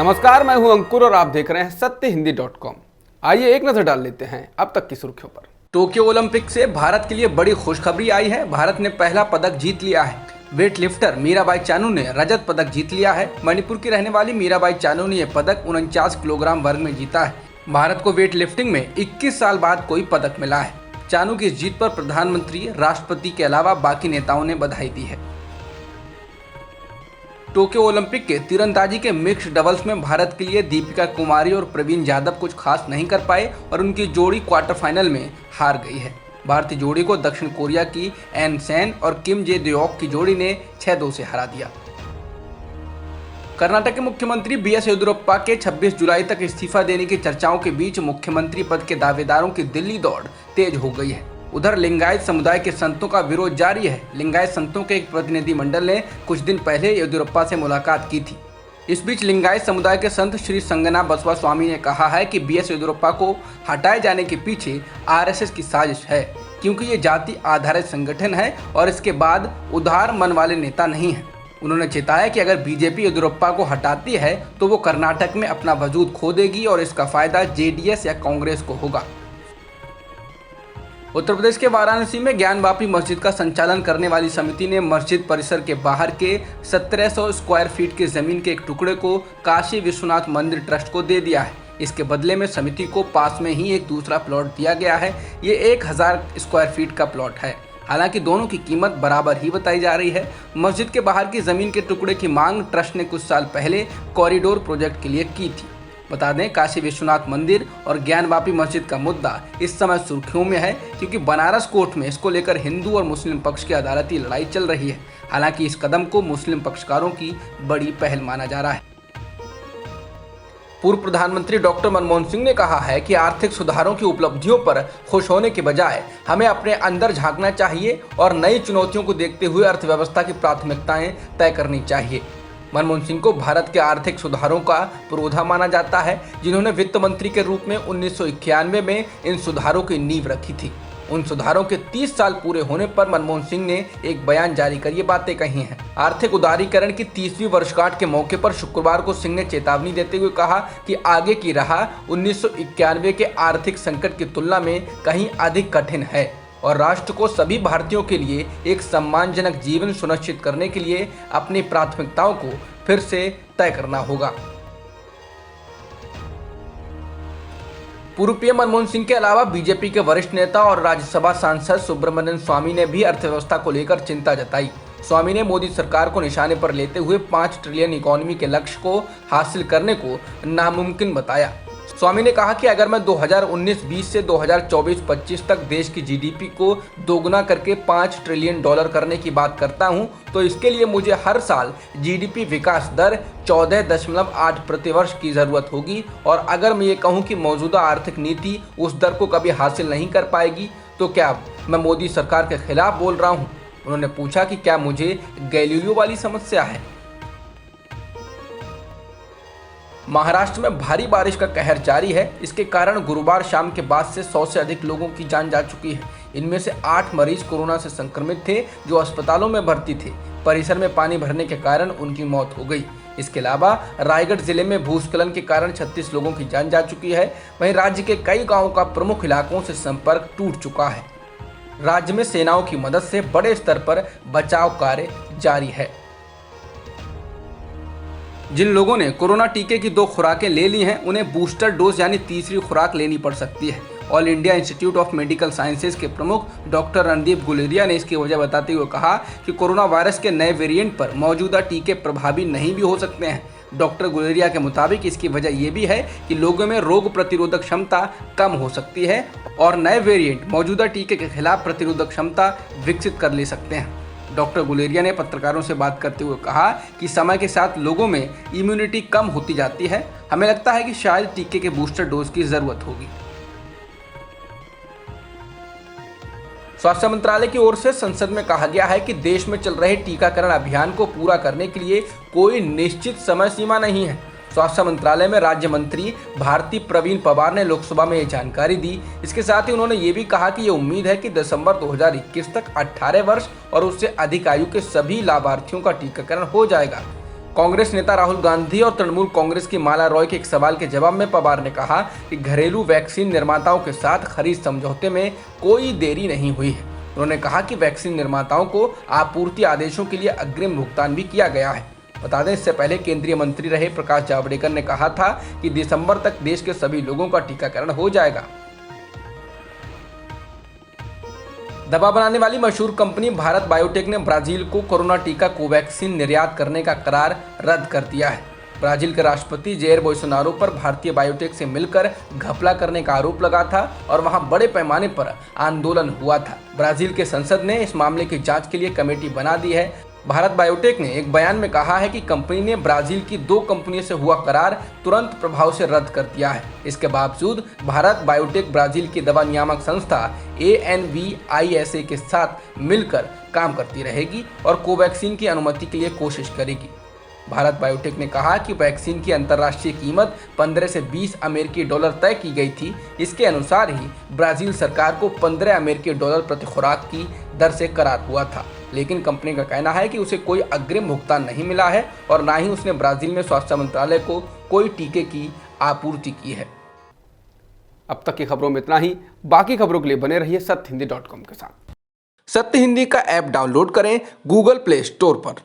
नमस्कार, मैं हूं अंकुर और आप देख रहे हैं सत्यहिंदी.com। आइए एक नजर डाल लेते हैं अब तक की सुर्खियों पर। टोक्यो ओलंपिक से भारत के लिए बड़ी खुशखबरी आई है। भारत ने पहला पदक जीत लिया है। वेट लिफ्टर मीराबाई चानू ने रजत पदक जीत लिया है। मणिपुर की रहने वाली मीराबाई चानू ने यह पदक 49 किलोग्राम वर्ग में जीता है। भारत को वेट लिफ्टिंग में 21 साल बाद कोई पदक मिला है। चानू की इस जीत पर प्रधानमंत्री, राष्ट्रपति के अलावा बाकी नेताओं ने बधाई दी है। टोक्यो ओलंपिक के तीरंदाजी के मिक्स्ड डबल्स में भारत के लिए दीपिका कुमारी और प्रवीण जाधव कुछ खास नहीं कर पाए और उनकी जोड़ी क्वार्टर फाइनल में हार गई है। भारतीय जोड़ी को दक्षिण कोरिया की एन सेन और किम जे देओक की जोड़ी ने 6-2 से हरा दिया। कर्नाटक के मुख्यमंत्री बीएस येदियुरप्पा के 26 जुलाई तक इस्तीफा देने की चर्चाओं के बीच मुख्यमंत्री पद के दावेदारों की दिल्ली दौड़ तेज हो गई है। उधर लिंगायत समुदाय के संतों का विरोध जारी है। लिंगायत संतों के एक प्रतिनिधि मंडल ने कुछ दिन पहले येदियुरप्पा से मुलाकात की थी। इस बीच लिंगायत समुदाय के संत श्री संगना बसवा स्वामी ने कहा है कि बीएस येदियुरप्पा को हटाए जाने के पीछे आरएसएस की साजिश है, क्योंकि ये जाति आधारित संगठन है और इसके बाद उदार मन वाले नेता नहीं है। उन्होंने चेताया कि अगर बीजेपी येदियुरप्पा को हटाती है तो वो कर्नाटक में अपना वजूद खो देगी और इसका फायदा जेडीएस या कांग्रेस को होगा। उत्तर प्रदेश के वाराणसी में ज्ञानवापी मस्जिद का संचालन करने वाली समिति ने मस्जिद परिसर के बाहर के 1700 स्क्वायर फीट की जमीन के एक टुकड़े को काशी विश्वनाथ मंदिर ट्रस्ट को दे दिया है। इसके बदले में समिति को पास में ही एक दूसरा प्लॉट दिया गया है। ये 1000 स्क्वायर फीट का प्लॉट है। हालांकि दोनों की कीमत बराबर ही बताई जा रही है। मस्जिद के बाहर की जमीन के टुकड़े की मांग ट्रस्ट ने कुछ साल पहले कॉरिडोर प्रोजेक्ट के लिए की थी। बता दें, काशी विश्वनाथ मंदिर और ज्ञानवापी मस्जिद का मुद्दा इस समय सुर्खियों में है, क्योंकि बनारस कोर्ट में इसको लेकर हिंदू और मुस्लिम पक्ष की अदालती लड़ाई चल रही है। हालांकि इस कदम को मुस्लिम पक्षकारों की बड़ी पहल माना जा रहा है। पूर्व प्रधानमंत्री डॉक्टर मनमोहन सिंह ने कहा है कि आर्थिक सुधारों की उपलब्धियों पर खुश होने के बजाय हमें अपने अंदर झांकना चाहिए और नई चुनौतियों को देखते हुए अर्थव्यवस्था की प्राथमिकताएं तय करनी चाहिए। मनमोहन सिंह को भारत के आर्थिक सुधारों का पुरोधा माना जाता है, जिन्होंने वित्त मंत्री के रूप में 1991 में इन सुधारों की नींव रखी थी। उन सुधारों के 30 साल पूरे होने पर मनमोहन सिंह ने एक बयान जारी कर ये बातें कही हैं। आर्थिक उदारीकरण की 30वीं वर्षगांठ के मौके पर शुक्रवार को सिंह ने चेतावनी देते हुए कहा कि आगे की राह 1991 के आर्थिक संकट की तुलना में कहीं अधिक कठिन है और राष्ट्र को सभी भारतीयों के लिए एक सम्मानजनक जीवन सुनिश्चित करने के लिए अपनी प्राथमिकताओं को फिर से तय करना होगा। पूर्व पीएम मनमोहन सिंह के अलावा बीजेपी के वरिष्ठ नेता और राज्यसभा सांसद सुब्रमण्यम स्वामी ने भी अर्थव्यवस्था को लेकर चिंता जताई। स्वामी ने मोदी सरकार को निशाने पर लेते हुए 5 ट्रिलियन इकोनॉमी के लक्ष्य को हासिल करने को नामुमकिन बताया। स्वामी ने कहा कि अगर मैं 2019-20 से 2024-25 तक देश की जीडीपी को दोगुना करके $5 ट्रिलियन करने की बात करता हूं, तो इसके लिए मुझे हर साल जीडीपी विकास दर 14.8 प्रतिवर्ष की जरूरत होगी। और अगर मैं ये कहूं कि मौजूदा आर्थिक नीति उस दर को कभी हासिल नहीं कर पाएगी, तो क्या मैं मोदी सरकार के खिलाफ बोल रहा हूं? उन्होंने पूछा कि क्या मुझे गैलीलियो वाली समस्या है। महाराष्ट्र में भारी बारिश का कहर जारी है। इसके कारण गुरुवार शाम के बाद से 100 से अधिक लोगों की जान जा चुकी है। इनमें से 8 मरीज कोरोना से संक्रमित थे, जो अस्पतालों में भर्ती थे। परिसर में पानी भरने के कारण उनकी मौत हो गई। इसके अलावा रायगढ़ जिले में भूस्खलन के कारण 36 लोगों की जान जा चुकी है। वहीं राज्य के कई गाँवों का प्रमुख इलाकों से संपर्क टूट चुका है। राज्य में सेनाओं की मदद से बड़े स्तर पर बचाव कार्य जारी है। जिन लोगों ने कोरोना टीके की 2 खुराकें ले ली हैं, उन्हें बूस्टर डोज यानी तीसरी खुराक लेनी पड़ सकती है। All India institute of medical sciences के प्रमुख डॉक्टर रणदीप गुलेरिया ने इसकी वजह बताते हुए कहा कि कोरोना वायरस के नए वेरिएंट पर मौजूदा टीके प्रभावी नहीं भी हो सकते हैं। डॉक्टर गुलेरिया के मुताबिक इसकी वजह यह भी है कि लोगों में रोग प्रतिरोधक क्षमता कम हो सकती है और नए वेरिएंट मौजूदा टीके के खिलाफ प्रतिरोधक क्षमता विकसित कर ले सकते हैं। डॉक्टर गुलेरिया ने पत्रकारों से बात करते हुए कहा कि समय के साथ लोगों में इम्यूनिटी कम होती जाती है। हमें लगता है कि शायद टीके के बूस्टर डोज की जरूरत होगी। स्वास्थ्य मंत्रालय की ओर से संसद में कहा गया है कि देश में चल रहे टीकाकरण अभियान को पूरा करने के लिए कोई निश्चित समय सीमा नहीं है। स्वास्थ्य मंत्रालय में राज्य मंत्री भारती प्रवीण पवार ने लोकसभा में ये जानकारी दी। इसके साथ ही उन्होंने ये भी कहा कि ये उम्मीद है कि दिसंबर 2021 तक 18 वर्ष और उससे अधिक आयु के सभी लाभार्थियों का टीकाकरण हो जाएगा। कांग्रेस नेता राहुल गांधी और तृणमूल कांग्रेस की माला रॉय के एक सवाल के जवाब में पवार ने कहा कि घरेलू वैक्सीन निर्माताओं के साथ खरीद समझौते में कोई देरी नहीं हुई है। उन्होंने कहा कि वैक्सीन निर्माताओं को आपूर्ति आदेशों के लिए अग्रिम भुगतान भी किया गया है। बता दें, इससे पहले केंद्रीय मंत्री रहे प्रकाश जावड़ेकर ने कहा था कि दिसंबर तक देश के सभी लोगों का टीकाकरण हो जाएगा। दवा बनाने वाली मशहूर कंपनी भारत बायोटेक ने ब्राजील को कोरोना टीका कोवैक्सीन निर्यात करने का करार रद्द कर दिया है। ब्राजील के राष्ट्रपति जेयर बोल्सोनारो पर भारतीय बायोटेक से मिलकर घपला करने का आरोप लगा था और वहां बड़े पैमाने पर आंदोलन हुआ था। ब्राजील के संसद ने इस मामले की जांच के लिए कमेटी बना दी है। भारत बायोटेक ने एक बयान में कहा है कि कंपनी ने ब्राजील की 2 कंपनियों से हुआ करार तुरंत प्रभाव से रद्द कर दिया है। इसके बावजूद भारत बायोटेक ब्राजील की दवा नियामक संस्था ANVISA के साथ मिलकर काम करती रहेगी और कोवैक्सीन की अनुमति के लिए कोशिश करेगी। भारत बायोटेक ने कहा कि वैक्सीन की अंतर्राष्ट्रीय कीमत 15 से 20 अमेरिकी डॉलर तय की गई थी। इसके अनुसार ही ब्राजील सरकार को 15 अमेरिकी डॉलर प्रति खुराक की दर से करार हुआ था, लेकिन कंपनी का कहना है कि उसे कोई अग्रिम भुगतान नहीं मिला है और ना ही उसने ब्राजील में स्वास्थ्य मंत्रालय को कोई टीके की आपूर्ति की है। अब तक की खबरों में इतना ही। बाकी खबरों के लिए बने रहिए सत्यहिंदी.com के साथ। सत्य हिंदी का ऐप डाउनलोड करें गूगल प्ले स्टोर पर।